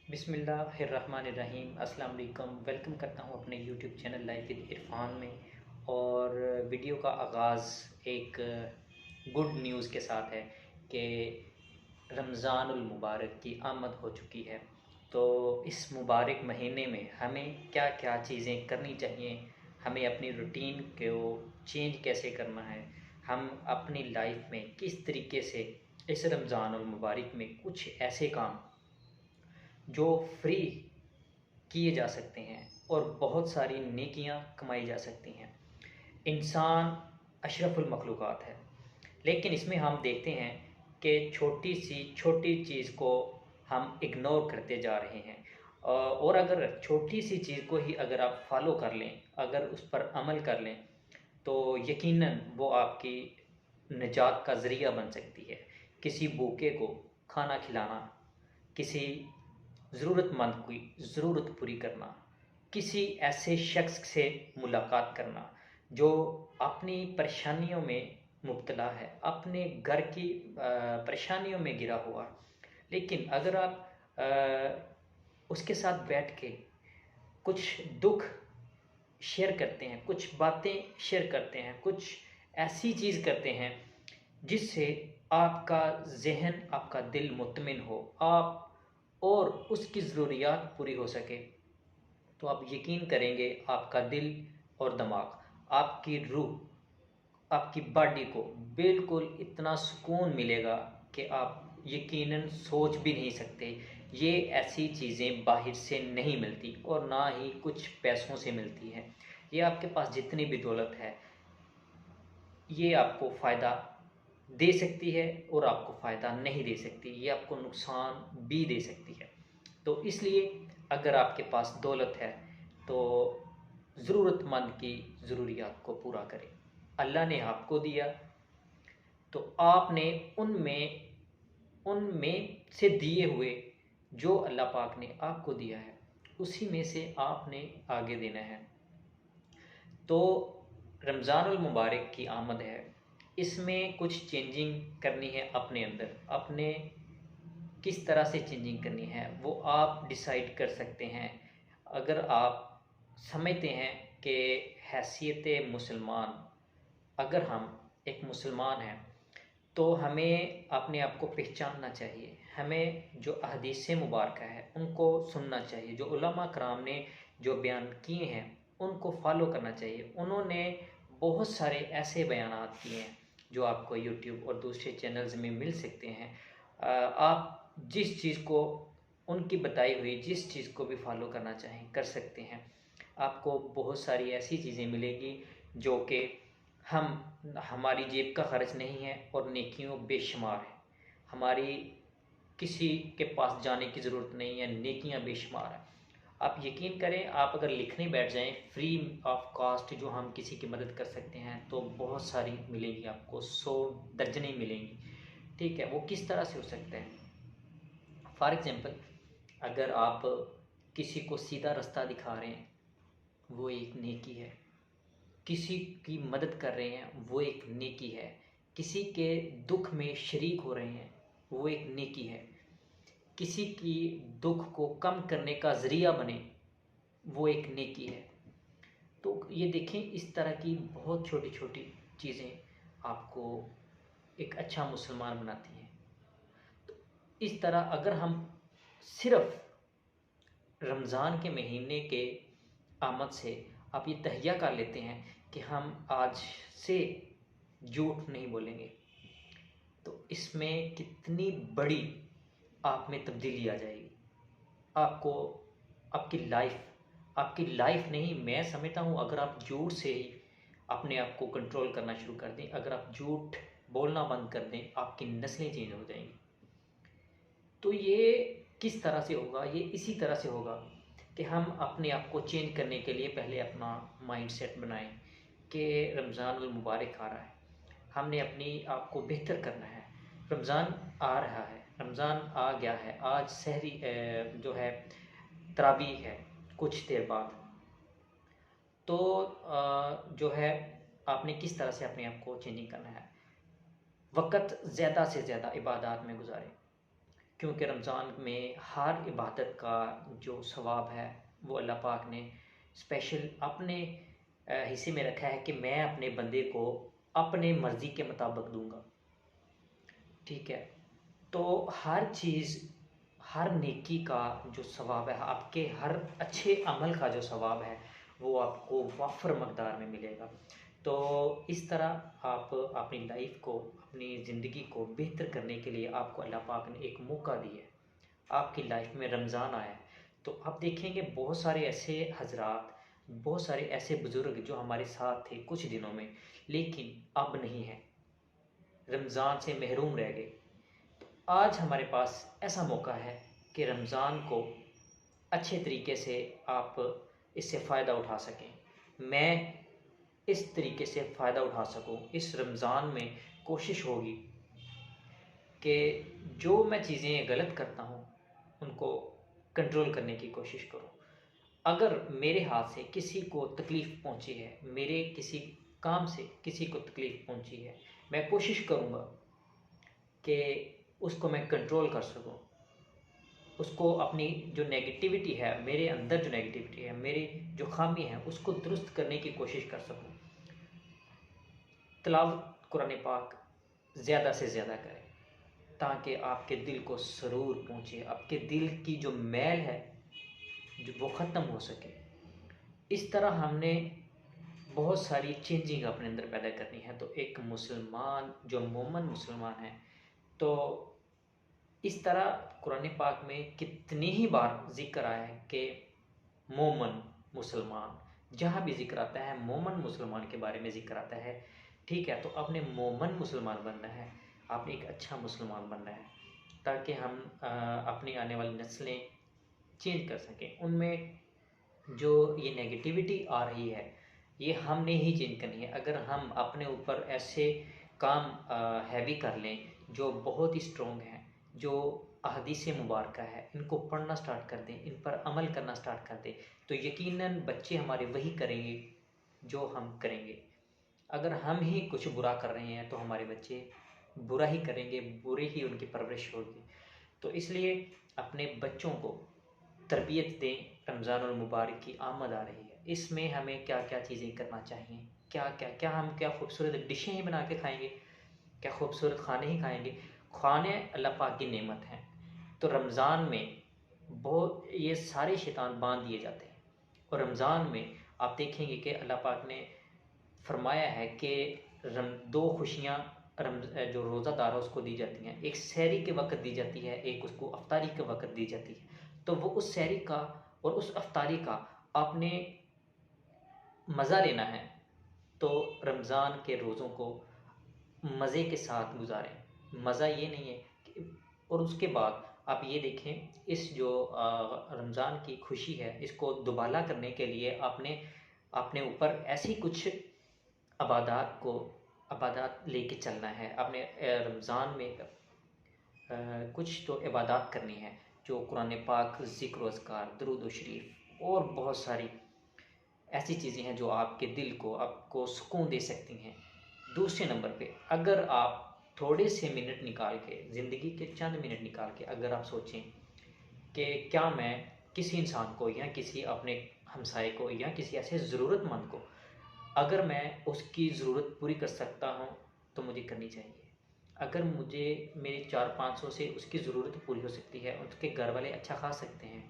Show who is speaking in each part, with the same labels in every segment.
Speaker 1: बिस्मिल्लाहिर्रहमानिर्रहीम। अस्सलाम वालेकुम। वेलकम करता हूँ अपने YouTube channel life with Irfan में। और वीडियो का आगाज़ एक गुड न्यूज़ के साथ है कि रमज़ानुल मुबारक की आमद हो चुकी है। तो इस मुबारक महीने में हमें क्या क्या चीज़ें करनी चाहिए, हमें अपनी रूटीन को चेंज कैसे करना है, हम अपनी लाइफ में किस तरीके से इस रमज़ानुल मुबारक में कुछ ऐसे काम जो फ्री किए जा सकते हैं और बहुत सारी नेकियां कमाई जा सकती हैं। इंसान अशरफुल मखलूक़ात है, लेकिन इसमें हम देखते हैं कि छोटी चीज़ को हम इग्नोर करते जा रहे हैं। और अगर छोटी सी चीज़ को ही अगर आप फॉलो कर लें, अगर उस पर अमल कर लें, तो यकीनन वो आपकी निजात का ज़रिया बन सकती है। किसी भूखे को खाना खिलाना, किसी ज़रूरतमंद की ज़रूरत पूरी करना, किसी ऐसे शख्स से मुलाकात करना जो अपनी परेशानियों में मुब्तला है, अपने घर की परेशानियों में घिरा हुआ। लेकिन अगर आप उसके साथ बैठ के कुछ दुख शेयर करते हैं, कुछ बातें शेयर करते हैं, कुछ ऐसी चीज़ करते हैं जिससे आपका ज़हन, आपका दिल मुत्मिन हो, आप और उसकी ज़रूरियात पूरी हो सके, तो आप यकीन करेंगे आपका दिल और दिमाग, आपकी रूह, आपकी बॉडी को बिल्कुल इतना सुकून मिलेगा कि आप यकीनन सोच भी नहीं सकते। ये ऐसी चीज़ें बाहर से नहीं मिलती और ना ही कुछ पैसों से मिलती है। ये आपके पास जितनी भी दौलत है, ये आपको फ़ायदा दे सकती है और आपको फ़ायदा नहीं दे सकती, ये आपको नुकसान भी दे सकती है। तो इसलिए अगर आपके पास दौलत है तो ज़रूरतमंद की ज़रूरियात को पूरा करें। अल्लाह ने आपको दिया तो आपने उनमें उनमें से दिए हुए, जो अल्लाह पाक ने आपको दिया है, उसी में से आपने आगे देना है। तो रमज़ानुल मुबारक की आमद है, इसमें कुछ चेंजिंग करनी है अपने अंदर। अपने किस तरह से चेंजिंग करनी है वो आप डिसाइड कर सकते हैं। अगर आप समझते हैं कि हैसियत मुसलमान, अगर हम एक मुसलमान हैं तो हमें अपने आप को पहचानना चाहिए। हमें जो अहदीसें मुबारक है उनको सुनना चाहिए, जो उलमा कराम ने जो बयान किए हैं उनको फॉलो करना चाहिए। उन्होंने बहुत सारे ऐसे बयानात किए हैं जो आपको यूट्यूब और दूसरे चैनल्स में मिल सकते हैं। आप जिस चीज़ को, उनकी बताई हुई जिस चीज़ को भी फॉलो करना चाहें कर सकते हैं। आपको बहुत सारी ऐसी चीज़ें मिलेगी जो कि हमारी जेब का खर्च नहीं है और नेकियों बेशुमार है। हमारी किसी के पास जाने की ज़रूरत नहीं है, नेकियां बेशुमार हैं। आप यकीन करें, आप अगर लिखने बैठ जाएं फ्री ऑफ कॉस्ट जो हम किसी की मदद कर सकते हैं तो बहुत सारी मिलेगी आपको, 100 दर्जनें मिलेंगी। ठीक है, वो किस तरह से हो सकता है? फॉर एग्ज़ाम्पल, अगर आप किसी को सीधा रास्ता दिखा रहे हैं, वो एक नेकी है। किसी की मदद कर रहे हैं, वो एक नेकी है। किसी के दुख में शरीक हो रहे हैं, वो एक नेकी है। किसी की दुख को कम करने का ज़रिया बने, वो एक नेकी है। तो ये देखें, इस तरह की बहुत छोटी छोटी चीज़ें आपको एक अच्छा मुसलमान बनाती हैं। तो इस तरह अगर हम सिर्फ़ रमज़ान के महीने के आमद से आप ये तहैया कर लेते हैं कि हम आज से झूठ नहीं बोलेंगे, तो इसमें कितनी बड़ी आप में तब्दीली आ जाएगी। आपको आपकी लाइफ नहीं, मैं समझता हूँ अगर आप झूठ से ही अपने आप को कंट्रोल करना शुरू कर दें, अगर आप झूठ बोलना बंद कर दें, आपकी नस्लें चेंज हो जाएंगी। तो ये किस तरह से होगा? ये इसी तरह से होगा कि हम अपने आप को चेंज करने के लिए पहले अपना माइंडसेट बनाएं कि रमज़ानुल मुबारक आ रहा है, हमने अपनी आप को बेहतर करना है। रमज़ान आ रहा है, रमज़ान आ गया है, आज सहरी जो है तरावीह है कुछ देर बाद। तो जो है आपने किस तरह से अपने आप को चेंजिंग करना है। वक़्त ज़्यादा से ज़्यादा इबादत में गुजारें। क्योंकि रमज़ान में हर इबादत का जो सवाब है वो अल्लाह पाक ने स्पेशल अपने हिस्से में रखा है कि मैं अपने बंदे को अपने मर्ज़ी के मुताबिक दूंगा। ठीक है, तो हर चीज़, हर नेकी का जो सवाब है, आपके हर अच्छे अमल का जो सवाब है वो आपको वाफर मकदार में मिलेगा। तो इस तरह आप अपनी लाइफ को, अपनी ज़िंदगी को बेहतर करने के लिए आपको अल्लाह पाक ने एक मौका दिया है। आपकी लाइफ में रमज़ान आया है, तो आप देखेंगे बहुत सारे ऐसे हजरात, बहुत सारे ऐसे बुज़ुर्ग जो हमारे साथ थे कुछ दिनों में, लेकिन अब नहीं है, रमज़ान से महरूम रह गए। आज हमारे पास ऐसा मौका है कि रमज़ान को अच्छे तरीके से आप इससे फ़ायदा उठा सकें। मैं इस तरीके से फ़ायदा उठा सकूं, इस रमज़ान में कोशिश होगी कि जो मैं चीज़ें गलत करता हूं उनको कंट्रोल करने की कोशिश करूं। अगर मेरे हाथ से किसी को तकलीफ़ पहुंची है, मेरे किसी काम से किसी को तकलीफ़ पहुंची है, मैं कोशिश करूंगा कि उसको मैं कंट्रोल कर सकूं, उसको अपनी जो नेगेटिविटी है, मेरे अंदर जो नेगेटिविटी है, मेरी जो खामी है, उसको दुरुस्त करने की कोशिश कर सकूं। तिलावत कुरान पाक ज़्यादा से ज़्यादा करें ताकि आपके दिल को सरूर पहुँचे, आपके दिल की जो मैल है जो वो ख़त्म हो सके। इस तरह हमने बहुत सारी चेंजिंग अपने अंदर पैदा करनी है। तो एक मुसलमान जो मोमन मुसलमान है, तो इस तरह कुरान पाक में कितनी ही बार ज़िक्र आया है कि मोमन मुसलमान, जहाँ भी ज़िक्र आता है मोमन मुसलमान के बारे में ज़िक्र आता है। ठीक है, तो आपने मोमन मुसलमान बनना है, आपने एक अच्छा मुसलमान बनना है ताकि हम अपनी आने वाली नस्लें चेंज कर सकें। उनमें जो ये नेगेटिविटी आ रही है ये हमने ही चेंज करनी है। अगर हम अपने ऊपर ऐसे काम हैवी कर लें जो बहुत ही स्ट्रॉन्ग हैं, जो अहदीस मुबारक है, इनको पढ़ना स्टार्ट कर दें, इन पर अमल करना स्टार्ट कर दें, तो यकीनन बच्चे हमारे वही करेंगे जो हम करेंगे। अगर हम ही कुछ बुरा कर रहे हैं तो हमारे बच्चे बुरा ही करेंगे, बुरी ही उनकी परवरिश होगी। तो इसलिए अपने बच्चों को तरबियत दें। रमज़ानुल मुबारक की आमद आ रही है, इसमें हमें क्या क्या चीज़ें करना चाहिए, क्या हम क्या खूबसूरत डिशें ही बना के खाएंगे, क्या खूबसूरत खाने ही खाएंगे। खाने अल्लाह पाक की नेमत हैं, तो रमज़ान में बहुत ये सारे शैतान बांध दिए जाते हैं। और रमज़ान में आप देखेंगे कि अल्लाह पाक ने फरमाया है कि दो खुशियाँ जो रोज़ादार है उसको दी जाती हैं। एक सहरी के वक़्त दी जाती है, एक उसको अफ्तारी के वक़्त दी जाती है। तो वो उस सहरी का और उस अफ्तारी का आपने मज़ा लेना है, तो रमज़ान के रोज़ों को मज़े के साथ गुजारें। मज़ा ये नहीं है कि, और उसके बाद आप ये देखें, इस जो रमज़ान की खुशी है इसको दुबाला करने के लिए आपने अपने ऊपर ऐसी कुछ इबादत लेके चलना है। आपने रमज़ान में कुछ तो इबादत करनी है जो कुरान पाक, ज़िक्र व अज़कार, दुरूद व शरीफ और बहुत सारी ऐसी चीज़ें हैं जो आपके दिल को, आपको सुकून दे सकती हैं। दूसरे नंबर पे, अगर आप थोड़े से मिनट निकाल के, ज़िंदगी के चंद मिनट निकाल के अगर आप सोचें कि क्या मैं किसी इंसान को या किसी अपने हमसाये को या किसी ऐसे ज़रूरतमंद को, अगर मैं उसकी ज़रूरत पूरी कर सकता हूँ तो मुझे करनी चाहिए। अगर मुझे मेरी 400-500 से उसकी ज़रूरत पूरी हो सकती है, उसके घर वाले अच्छा खा सकते हैं,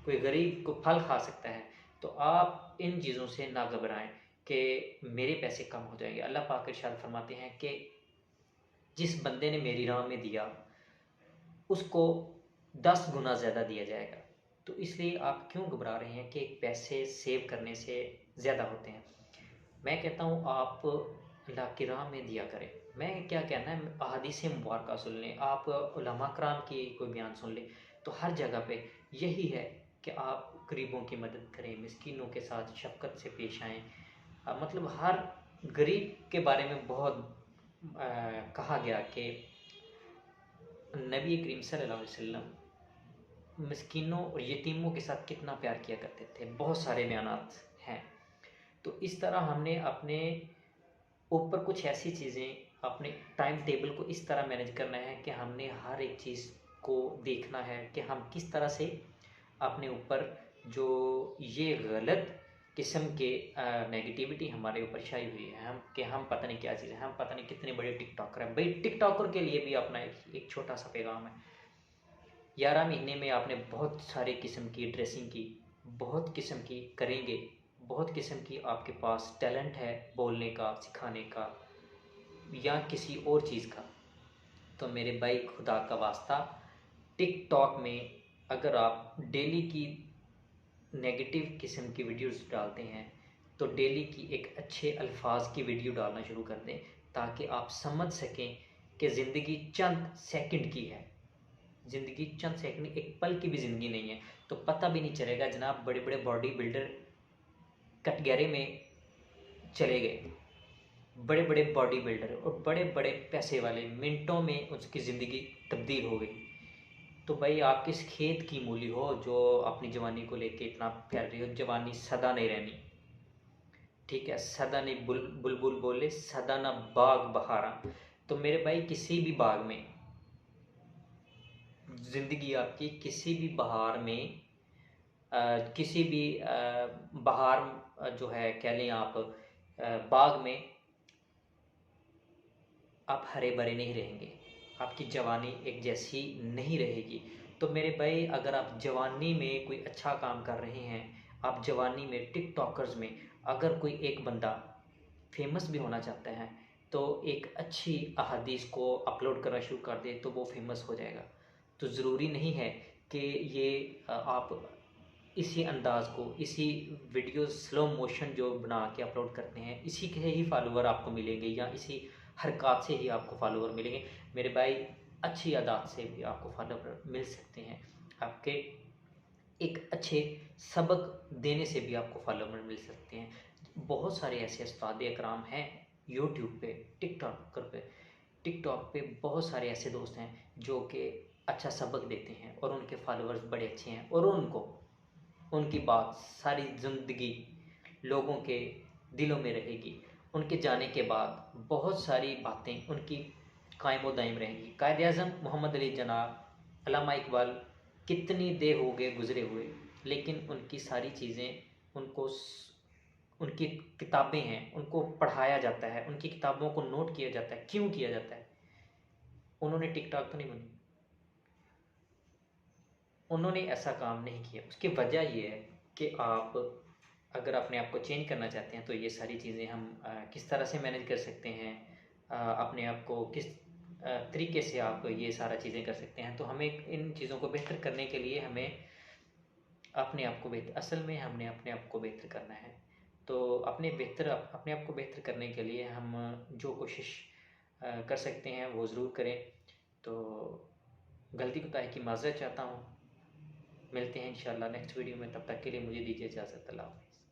Speaker 1: कोई गरीब को फल खा सकता है, तो आप इन चीज़ों से ना घबराएं कि मेरे पैसे कम हो जाएंगे। अल्लाह पाक इरशाद फरमाते हैं कि जिस बंदे ने मेरी राह में दिया उसको 10 गुना ज़्यादा दिया जाएगा। तो इसलिए आप क्यों घबरा रहे हैं कि पैसे सेव करने से ज़्यादा होते हैं। मैं कहता हूँ आप अल्लाह की राह में दिया करें। मैं क्या कहना है, अहादीस मुबारक सुन लें, आप उलमा कराम की कोई बयान सुन लें, तो हर जगह पे यही है कि आप गरीबों की मदद करें, मिस्कीनों के साथ शफ़क़त से पेश आएँ। मतलब हर गरीब के बारे में बहुत कहा गया कि नबी करीम सल्लल्लाहु अलैहि वसल्लम मिस्कीनों और यतीमों के साथ कितना प्यार किया करते थे। बहुत सारे बयानात हैं। तो इस तरह हमने अपने ऊपर कुछ ऐसी चीज़ें, अपने टाइम टेबल को इस तरह मैनेज करना है कि हमने हर एक चीज़ को देखना है कि हम किस तरह से अपने ऊपर जो ये गलत किस्म के नेगेटिविटी हमारे ऊपर छाई हुई है, हम पता नहीं क्या चीज़ है, हम पता नहीं कितने बड़े टिकटॉकर हैं। भाई टिकटॉकर के लिए भी अपना एक छोटा सा पैगाम है। 11 महीने में आपने बहुत सारे किस्म की ड्रेसिंग की, बहुत किस्म की करेंगे, बहुत किस्म की आपके पास टैलेंट है बोलने का, सिखाने का या किसी और चीज़ का। तो मेरे भाई खुदा का वास्ता, टिकटॉक में अगर आप डेली की नेगेटिव किस्म की वीडियोस डालते हैं तो डेली की एक अच्छे अल्फाज की वीडियो डालना शुरू कर दें, ताकि आप समझ सकें कि ज़िंदगी चंद सेकंड की है। ज़िंदगी चंद सेकंड, एक पल की भी ज़िंदगी नहीं है। तो पता भी नहीं चलेगा जनाब, बड़े बड़े बॉडी बिल्डर कटघरे में चले गए, बड़े बड़े बॉडी बिल्डर और बड़े बड़े पैसे वाले, मिनटों में उसकी ज़िंदगी तब्दील हो गई। तो भाई आप किस खेत की मूली हो जो अपनी जवानी को लेके इतना फैल रही हो। जवानी सदा नहीं रहनी, ठीक है, सदा नहीं बुलबुल बोले सदा ना बाग बहारा। तो मेरे भाई किसी भी बाग में, ज़िंदगी आपकी किसी भी बहार में, किसी भी बहार जो है कह लें आप, बाग में आप हरे भरे नहीं रहेंगे, आपकी जवानी एक जैसी नहीं रहेगी। तो मेरे भाई अगर आप जवानी में कोई अच्छा काम कर रहे हैं, आप जवानी में टिकटॉकर्स में अगर कोई एक बंदा फेमस भी होना चाहता है तो एक अच्छी अहादीस को अपलोड करना शुरू कर दे तो वो फेमस हो जाएगा। तो ज़रूरी नहीं है कि ये आप इसी अंदाज़ को, इसी वीडियो स्लो मोशन जो बना के अपलोड करते हैं, इसी के ही फॉलोवर आपको मिलेंगे या इसी हरकत से ही आपको फॉलोवर मिलेंगे। मेरे भाई अच्छी आदत से भी आपको फॉलोवर मिल सकते हैं, आपके एक अच्छे सबक देने से भी आपको फॉलोवर मिल सकते हैं। बहुत सारे ऐसे उस्ताद इकराम हैं यूट्यूब पे, टिकटॉक पे बहुत सारे ऐसे दोस्त हैं जो कि अच्छा सबक देते हैं और उनके फॉलोअर्स बड़े अच्छे हैं और उनको उनकी बात सारी ज़िंदगी लोगों के दिलों में रहेगी। उनके जाने के बाद बहुत सारी बातें उनकी कायम व दायम रहेंगी। कायद-ए-आज़म मोहम्मद अली जनाब, अल्लामा इकबाल कितनी देर हो गए गुज़रे हुए, लेकिन उनकी सारी चीज़ें उनको उनकी किताबें हैं, उनको पढ़ाया जाता है, उनकी किताबों को नोट किया जाता है। क्यों किया जाता है? उन्होंने टिकटॉक तो नहीं बनी, उन्होंने ऐसा काम नहीं किया। उसकी वजह ये है कि आप अगर अपने आप को चेंज करना चाहते हैं तो ये सारी चीज़ें हम किस तरह से मैनेज कर सकते हैं, अपने आप को किस तरीके से आप ये सारा चीज़ें कर सकते हैं। तो हमें इन चीज़ों को बेहतर करने के लिए हमें अपने आप को बेहतर, असल में हमने अपने आप को बेहतर करना है। तो अपने आप को बेहतर करने के लिए हम जो कोशिश कर सकते हैं वो ज़रूर करें। तो गलती कोताही की माज़रत चाहता हूँ। मिलते हैं इंशाल्लाह नेक्स्ट वीडियो में, तब तक के लिए मुझे दीजिए इजाज़त। अल्लाह हाफ़िज़।